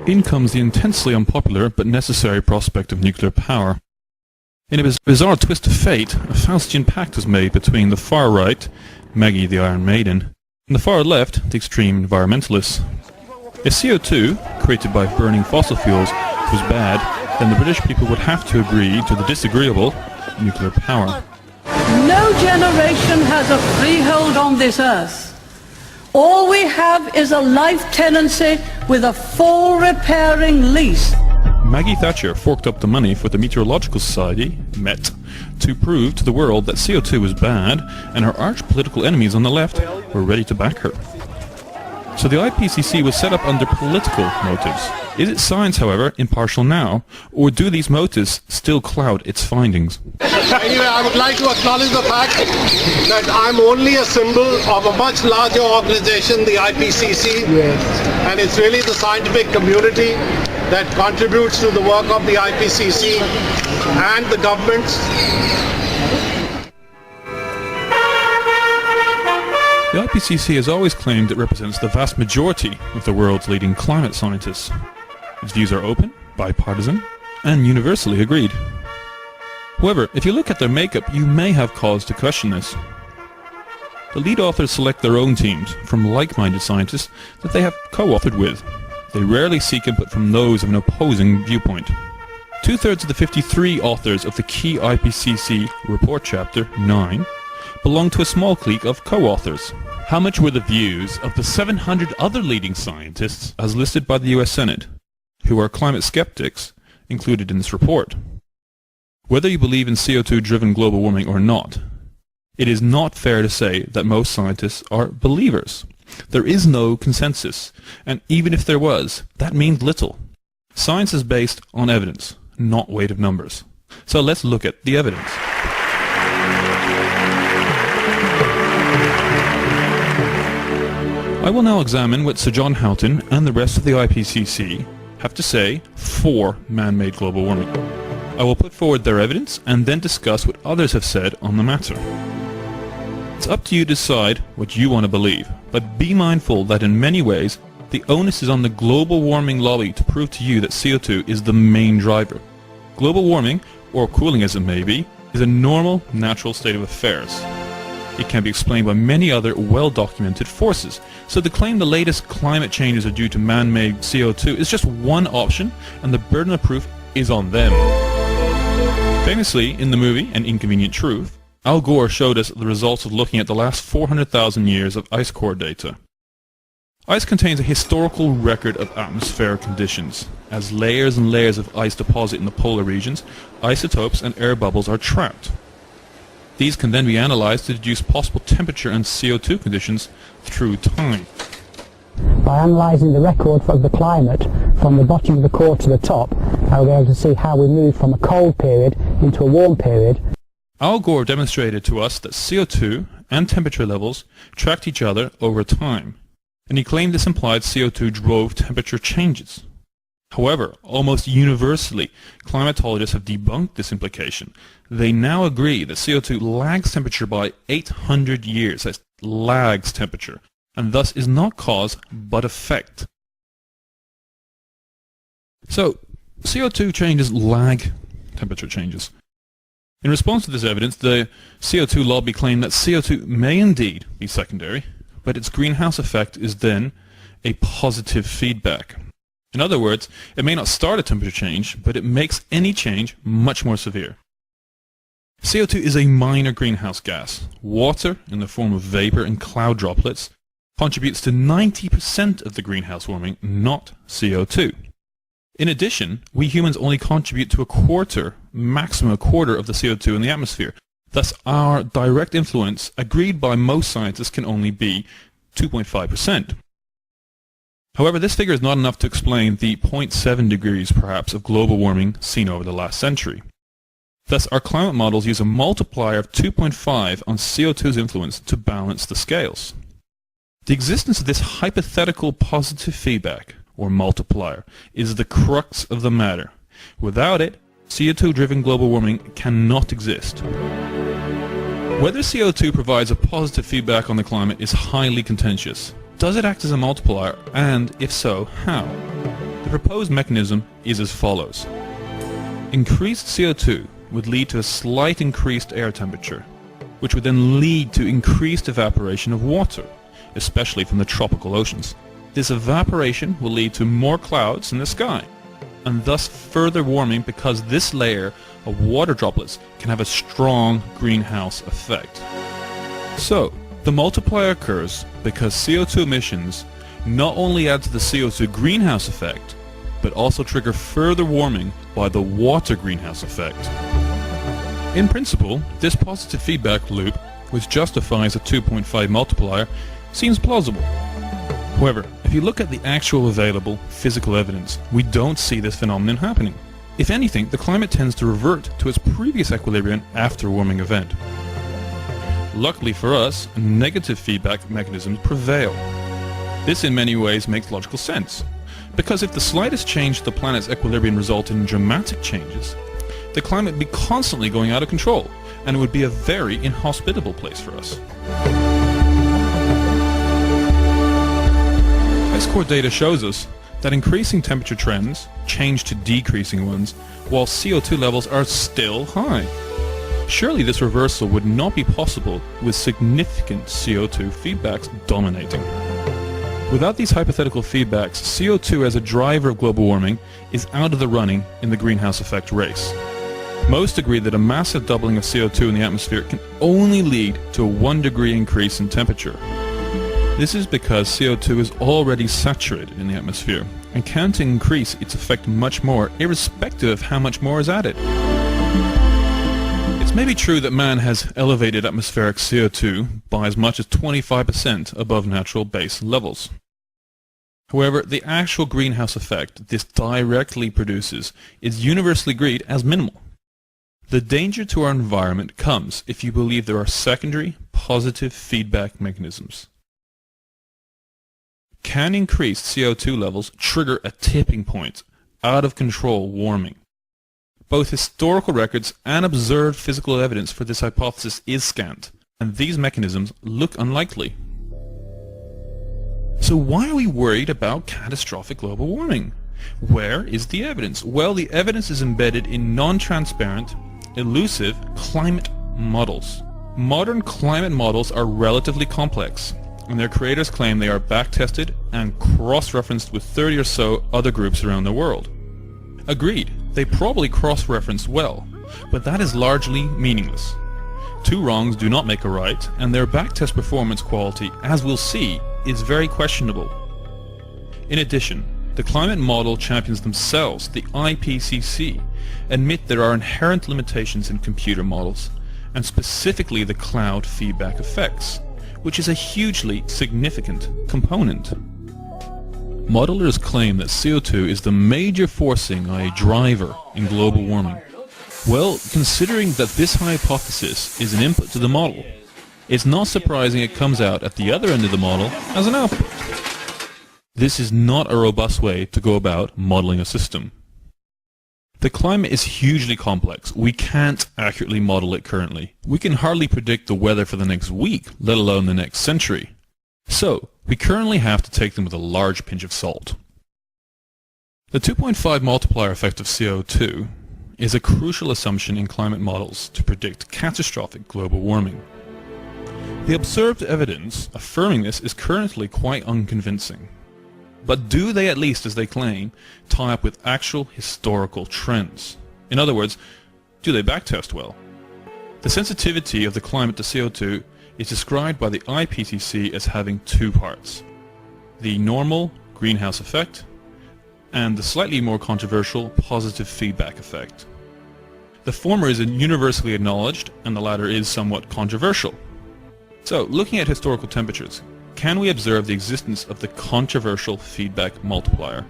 In comes the intensely unpopular but necessary prospect of nuclear power. In a bizarre twist of fate, a Faustian pact was made between the far right, Maggie the Iron Maiden, and the far left, the extreme environmentalists. If CO2, created by burning fossil fuels, was bad, then the British people would have to agree to the disagreeable, nuclear power. No generation has a freehold on this earth. All we have is a life tenancy with a full repairing lease. Maggie Thatcher forked up the money for the Meteorological Society, MET, to prove to the world that CO2 was bad, and her arch political enemies on the left were ready to back her. So the IPCC was set up under political motives. Is its science, however, impartial now, or do these motives still cloud its findings? Anyway, I would like to acknowledge the fact that I'm only a symbol of a much larger organization, the IPCC, and it's really the scientific community that contributes to the work of the IPCC and the governments. The IPCC has always claimed it represents the vast majority of the world's leading climate scientists. Its views are open, bipartisan, and universally agreed. However, if you look at their makeup, you may have cause to question this. The lead authors select their own teams from like-minded scientists that they have co-authored with. They rarely seek input from those of an opposing viewpoint. Two-thirds of the 53 authors of the key IPCC report chapter 9 belong to a small clique of co-authors. How much were the views of the 700 other leading scientists as listed by the US Senate, who are climate skeptics, included in this report? Whether you believe in CO2-driven global warming or not, it is not fair to say that most scientists are believers. There is no consensus, and even if there was, that means little. Science is based on evidence, not weight of numbers. So let's look at the evidence. I will now examine what Sir John Houghton and the rest of the IPCC have to say for man-made global warming. I will put forward their evidence and then discuss what others have said on the matter. It's up to you to decide what you want to believe, but be mindful that in many ways the onus is on the global warming lobby to prove to you that CO2 is the main driver. Global warming, or cooling as it may be, is a normal, natural state of affairs. It can be explained by many other well-documented forces, so to claim the latest climate changes are due to man-made CO2 is just one option, and the burden of proof is on them. Famously, in the movie An Inconvenient Truth, Al Gore showed us the results of looking at the last 400,000 years of ice core data. Ice contains a historical record of atmospheric conditions. As layers and layers of ice deposit in the polar regions, isotopes and air bubbles are trapped. These can then be analyzed to deduce possible temperature and CO2 conditions through time. By analysing the record of the climate from the bottom of the core to the top, I'll be able to see how we moved from a cold period into a warm period. Al Gore demonstrated to us that CO2 and temperature levels tracked each other over time, and he claimed this implied CO2 drove temperature changes. However, almost universally, climatologists have debunked this implication. They now agree that CO2 lags temperature by 800 years, that lags temperature, and thus is not cause but effect. So, CO2 changes lag temperature changes. In response to this evidence, the CO2 lobby claimed that CO2 may indeed be secondary, but its greenhouse effect is then a positive feedback. In other words, it may not start a temperature change, but it makes any change much more severe. CO2 is a minor greenhouse gas. Water, in the form of vapor and cloud droplets, contributes to 90% of the greenhouse warming, not CO2. In addition, we humans only contribute to a quarter, maximum a quarter of the CO2 in the atmosphere. Thus, our direct influence, agreed by most scientists, can only be 2.5%. However, this figure is not enough to explain the 0.7 degrees, perhaps, of global warming seen over the last century. Thus, our climate models use a multiplier of 2.5 on CO2's influence to balance the scales. The existence of this hypothetical positive feedback, or multiplier, is the crux of the matter. Without it, CO2-driven global warming cannot exist. Whether CO2 provides a positive feedback on the climate is highly contentious. Does it act as a multiplier, and if so, how? The proposed mechanism is as follows. Increased CO2 would lead to a slight increased air temperature, which would then lead to increased evaporation of water, especially from the tropical oceans. This evaporation will lead to more clouds in the sky, and thus further warming because this layer of water droplets can have a strong greenhouse effect. So, the multiplier occurs because CO2 emissions not only add to the CO2 greenhouse effect, but also trigger further warming by the water greenhouse effect. In principle, this positive feedback loop, which justifies a 2.5 multiplier, seems plausible. However, if you look at the actual available physical evidence, we don't see this phenomenon happening. If anything, the climate tends to revert to its previous equilibrium after a warming event. Luckily for us, negative feedback mechanisms prevail. This in many ways makes logical sense, because if the slightest change to the planet's equilibrium resulted in dramatic changes, the climate would be constantly going out of control, and it would be a very inhospitable place for us. Ice core data shows us that increasing temperature trends change to decreasing ones, while CO2 levels are still high. Surely this reversal would not be possible with significant CO2 feedbacks dominating. Without these hypothetical feedbacks, CO2 as a driver of global warming is out of the running in the greenhouse effect race. Most agree that a massive doubling of CO2 in the atmosphere can only lead to a 1 degree increase in temperature. This is because CO2 is already saturated in the atmosphere and can't increase its effect much more, irrespective of how much more is added. It may be true that man has elevated atmospheric CO2 by as much as 25% above natural base levels. However, the actual greenhouse effect this directly produces is universally agreed as minimal. The danger to our environment comes if you believe there are secondary positive feedback mechanisms. Can increased CO2 levels trigger a tipping point, out of control warming? Both historical records and observed physical evidence for this hypothesis is scant, and these mechanisms look unlikely. So why are we worried about catastrophic global warming? Where is the evidence? Well, the evidence is embedded in non-transparent, elusive climate models. Modern climate models are relatively complex, and their creators claim they are back-tested and cross-referenced with 30 or so other groups around the world. Agreed, they probably cross-reference well, but that is largely meaningless. Two wrongs do not make a right, and their backtest performance quality, as we'll see, is very questionable. In addition, the climate model champions themselves, the IPCC, admit there are inherent limitations in computer models, and specifically the cloud feedback effects, which is a hugely significant component. Modelers claim that CO2 is the major forcing driver in global warming. Well, considering that this hypothesis is an input to the model, it's not surprising it comes out at the other end of the model as an output. This is not a robust way to go about modeling a system. The climate is hugely complex. We can't accurately model it currently. We can hardly predict the weather for the next week, let alone the next century. So, we currently have to take them with a large pinch of salt. The 2.5 multiplier effect of CO2 is a crucial assumption in climate models to predict catastrophic global warming. The observed evidence affirming this is currently quite unconvincing. But do they, at least as they claim, tie up with actual historical trends? In other words, do they backtest well? The sensitivity of the climate to CO2 is described by the IPCC as having two parts: the normal greenhouse effect and the slightly more controversial positive feedback effect. The former is universally acknowledged and the latter is somewhat controversial. So, looking at historical temperatures, can we observe the existence of the controversial feedback multiplier?